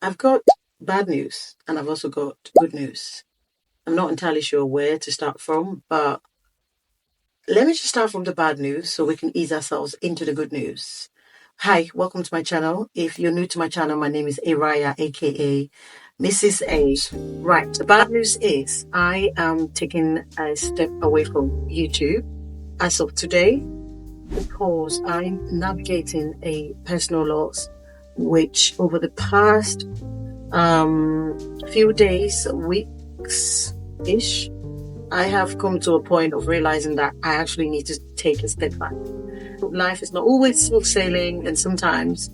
I've got bad news and I've also got good news. I'm not entirely sure where to start from, but let me just start from the bad news so we can ease ourselves into the good news. Hi, welcome to my channel. If you're new to my channel, my name is Araya, aka Mrs. A. Right, the bad news is I am taking a step away from YouTube as of today because I'm navigating a personal loss, which over the past few days, weeks ish, I have come to a point of realizing that I actually need to take a step back. Life is not always smooth sailing, and sometimes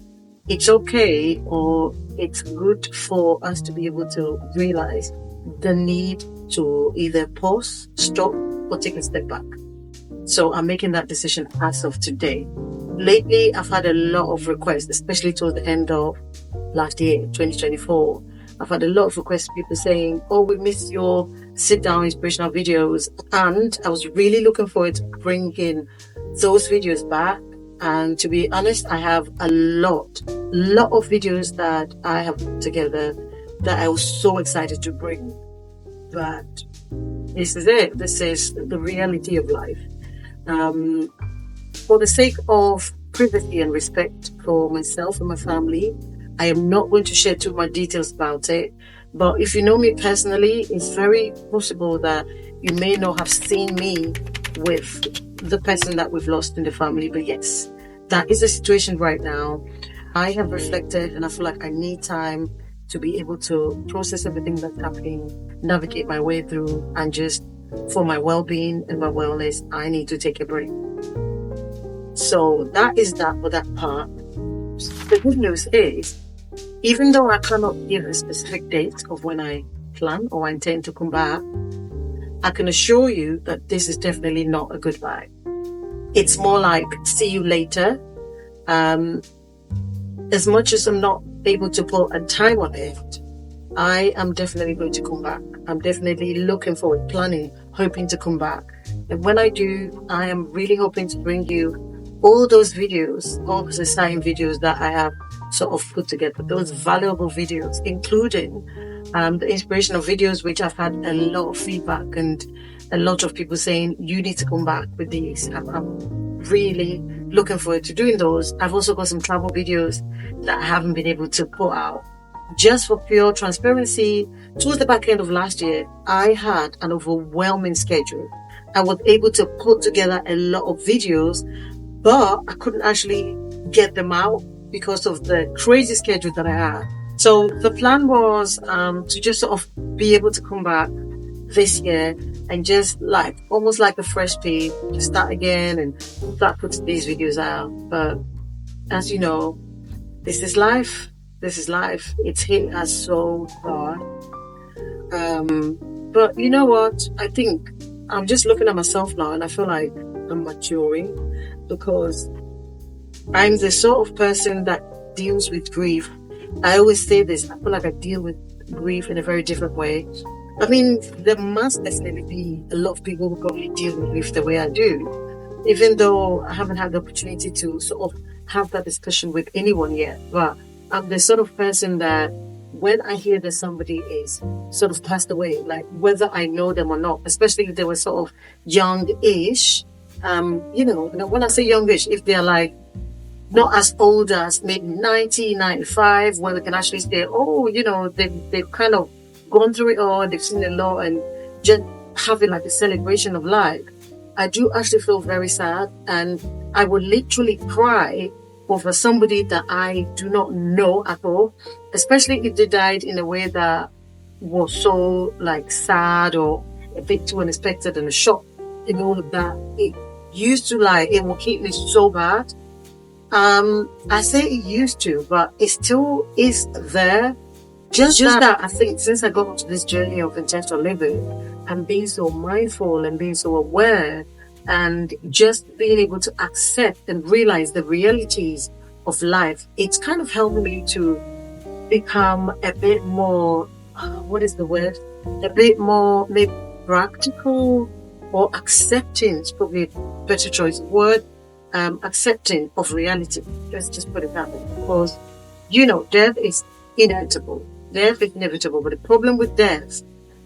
it's okay or it's good for us to be able to realize the need to either pause, stop, or take a step back. So I'm making that decision as of today. Lately, I've had a lot of requests, especially towards the end of last year, 2024. I've had a lot of requests, people saying, oh, we missed your sit-down inspirational videos. And I was really looking forward to bringing those videos back. And to be honest, I have a lot of videos that I have put together that I was so excited to bring. But this is it. This is the reality of life. For the sake of privacy and respect for myself and my family, I am not going to share too much details about it. But if you know me personally, it's very possible that you may not have seen me with the person that we've lost in the family. But yes, that is the situation right now. I have reflected and I feel like I need time to be able to process everything that's happening, navigate my way through, and just for my well-being and my wellness, I need to take a break. So that is that for that part. The good news is, even though I cannot give a specific date of when I plan or intend to come back, I can assure you that this is definitely not a goodbye. It's more like see you later. As much as I'm not able to put a time on it, I am definitely going to come back. I'm definitely looking forward, planning, hoping to come back. And when I do, I am really hoping to bring you all those videos, all the exciting videos that I have sort of put together, those valuable videos, including the inspirational videos, which I've had a lot of feedback and a lot of people saying, you need to come back with these. I'm really looking forward to doing those. I've also got some travel videos that I haven't been able to put out. Just for pure transparency, towards the back end of last year, I had an overwhelming schedule. I was able to put together a lot of videos, but I couldn't actually get them out because of the crazy schedule that I had. So the plan was to just sort of be able to come back this year and just like almost like a fresh page, start again and start putting these videos out. But as you know, this is life. This is life. It's hit us so hard. But you know what? I think I'm just looking at myself now and I feel like I'm maturing because I'm the sort of person that deals with grief. I always say this, I feel like I deal with grief in a very different way. I mean, there must definitely be a lot of people who probably deal with grief the way I do, even though I haven't had the opportunity to sort of have that discussion with anyone yet. But I'm the sort of person that when I hear that somebody is sort of passed away, like whether I know them or not, especially if they were sort of young-ish, when I say youngish, if they're like not as old as maybe 90, 95, where we can actually say, oh, they've kind of gone through it all, they've seen a lot, and just having like a celebration of life, I do actually feel very sad, and I would literally cry over somebody that I do not know at all, especially if they died in a way that was so like sad or a bit too unexpected and a shock and all of that. It used to it will keep me so bad. I say it used to, but it still is there. Just that I think since I got onto this journey of intentional living and being so mindful and being so aware and just being able to accept and realize the realities of life, it's kind of helped me to become a bit more, what is the word? A bit more maybe practical or accepting, it's probably a better choice of word, accepting of reality. Let's just put it that way. Because, death is inevitable. Death is inevitable. But the problem with death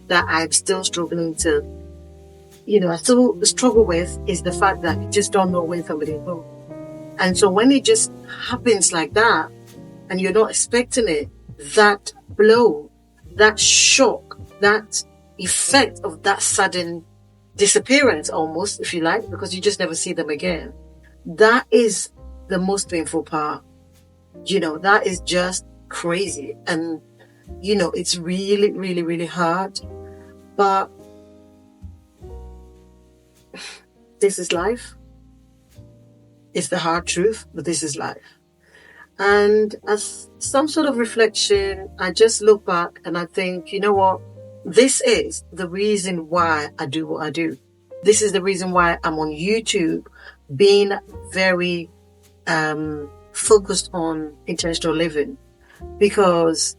that I'm still struggling to, I still struggle with is the fact that you just don't know when somebody will. And so when it just happens like that and you're not expecting it, that blow, that shock, that effect of that sudden disappearance almost, if you like, because you just never see them again, that is the most painful part. That is just crazy. And, it's really, really, really hard. But this is life. It's the hard truth, but this is life. And as some sort of reflection, I just look back and I think, you know what? This is the reason why I do what I do. This is the reason why I'm on YouTube, being very focused on intentional living, because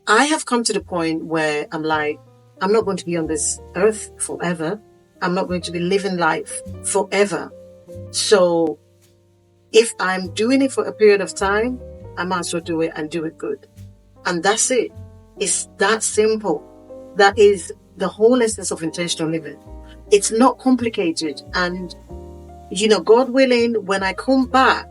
I have come to the point where I'm like, I'm not going to be on this earth forever. I'm not going to be living life forever. So if I'm doing it for a period of time, I might as well do it and do it good. And that's it. It's that simple. That is the whole essence of intentional living. It's not complicated. And, God willing, when I come back,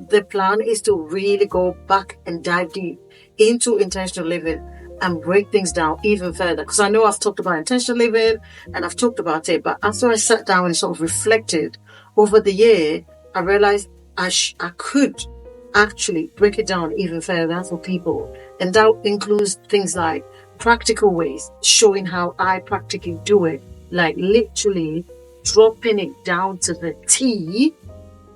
the plan is to really go back and dive deep into intentional living and break things down even further. Because I know I've talked about intentional living and I've talked about it, but after I sat down and sort of reflected over the year, I realized I could actually break it down even further for people. And that includes things like practical ways, showing how I practically do it, like literally dropping it down to the T,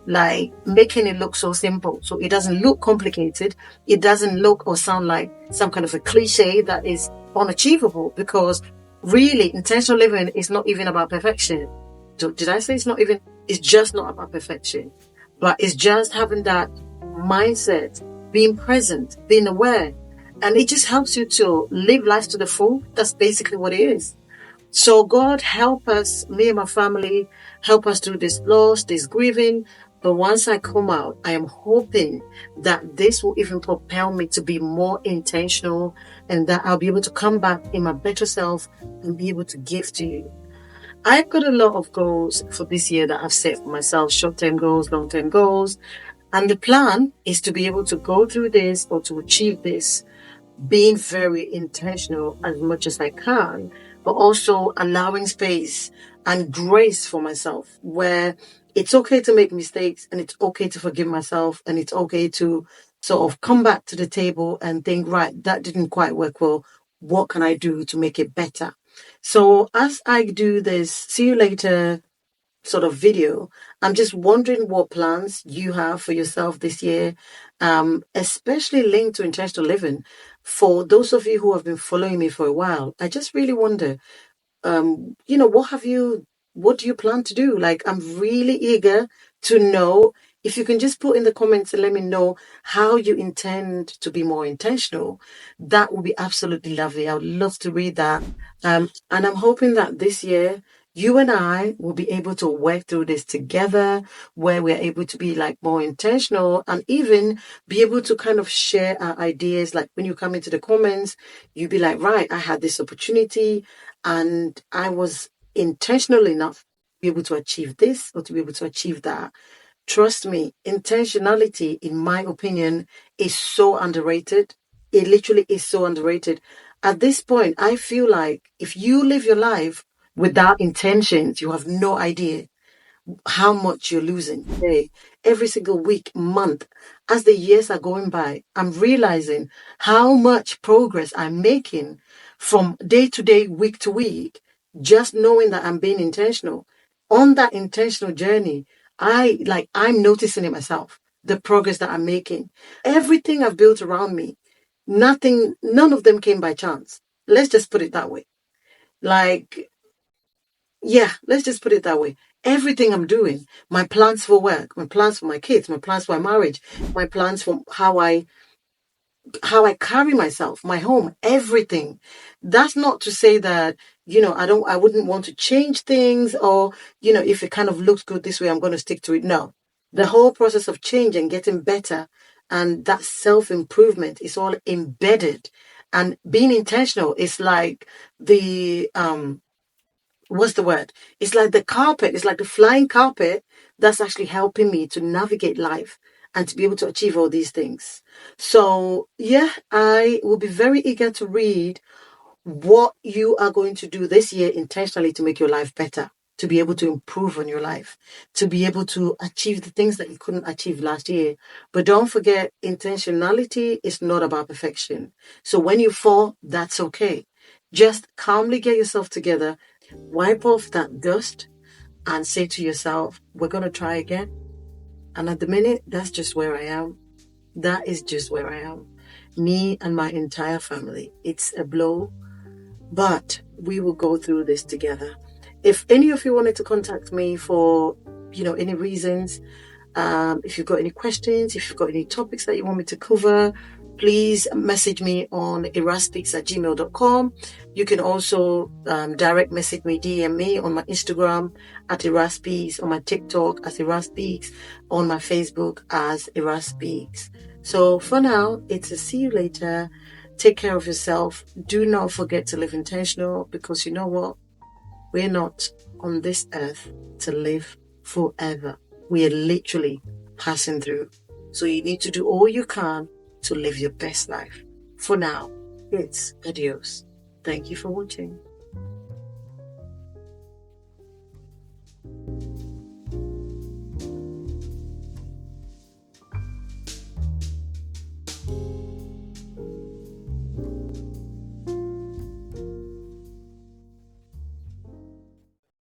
like making it look so simple. So it doesn't look complicated. It doesn't look or sound like some kind of a cliche that is unachievable, because really intentional living is not even about perfection. Did I say it's just not about perfection, but it's just having that mindset, being present, being aware. And it just helps you to live life to the full. That's basically what it is. So God help us, me and my family, help us through this loss, this grieving. But once I come out, I am hoping that this will even propel me to be more intentional, and that I'll be able to come back in my better self and be able to give to you. I've got a lot of goals for this year that I've set for myself, short-term goals, long-term goals. And the plan is to be able to go through this or to achieve this, being very intentional as much as I can, but also allowing space and grace for myself, where it's okay to make mistakes and it's okay to forgive myself, and it's okay to sort of come back to the table and think, right, that didn't quite work well. What can I do to make it better? So as I do this see you later sort of video, I'm just wondering what plans you have for yourself this year, especially linked to intentional living. For those of you who have been following me for a while, I just really wonder, what do you plan to do? Like, I'm really eager to know. If you can just put in the comments and let me know how you intend to be more intentional, that would be absolutely lovely. I would love to read that. And I'm hoping that this year, you and I will be able to work through this together, where we're able to be like more intentional and even be able to kind of share our ideas. Like when you come into the comments, you be like, right, I had this opportunity and I was intentional enough to be able to achieve this or to be able to achieve that. Trust me, intentionality, in my opinion, is so underrated. It literally is so underrated. At this point, I feel like if you live your life without intentions, you have no idea how much you're losing today. Every single week, month, as the years are going by, I'm realizing how much progress I'm making from day to day, week to week, just knowing that I'm being intentional. On that intentional journey, I'm noticing it myself, the progress that I'm making. Everything I've built around me, none of them came by chance. Let's just put it that way. Like, yeah, let's just put it that way. Everything I'm doing, my plans for work, my plans for my kids, my plans for my marriage, my plans for how I carry myself, my home, everything. That's not to say that, I wouldn't want to change things, or, if it kind of looks good this way, I'm going to stick to it. No, the whole process of change and getting better And that self-improvement is all embedded. And being intentional is like the what's the word? It's like the carpet, it's like the flying carpet that's actually helping me to navigate life and to be able to achieve all these things. So, yeah, I will be very eager to read what you are going to do this year intentionally to make your life better, to be able to improve on your life, to be able to achieve the things that you couldn't achieve last year. But don't forget, intentionality is not about perfection. So when you fall, that's okay. Just calmly get yourself together, wipe off that dust, and say to yourself, we're going to try again. And at the minute, that's just where I am. That is just where I am. Me and my entire family. It's a blow, but we will go through this together. If any of you wanted to contact me for, any reasons, if you've got any questions, if you've got any topics that you want me to cover, please message me on eraspeaks@gmail.com. You can also direct message me, DM me on my Instagram at eraspeaks, on my TikTok as eraspeaks, on my Facebook as eraspeaks. So for now, it's a see you later. Take care of yourself. Do not forget to live intentional, because you know what? We're not on this earth to live forever. We are literally passing through. So you need to do all you can to live your best life. For now, it's adios. Thank you for watching.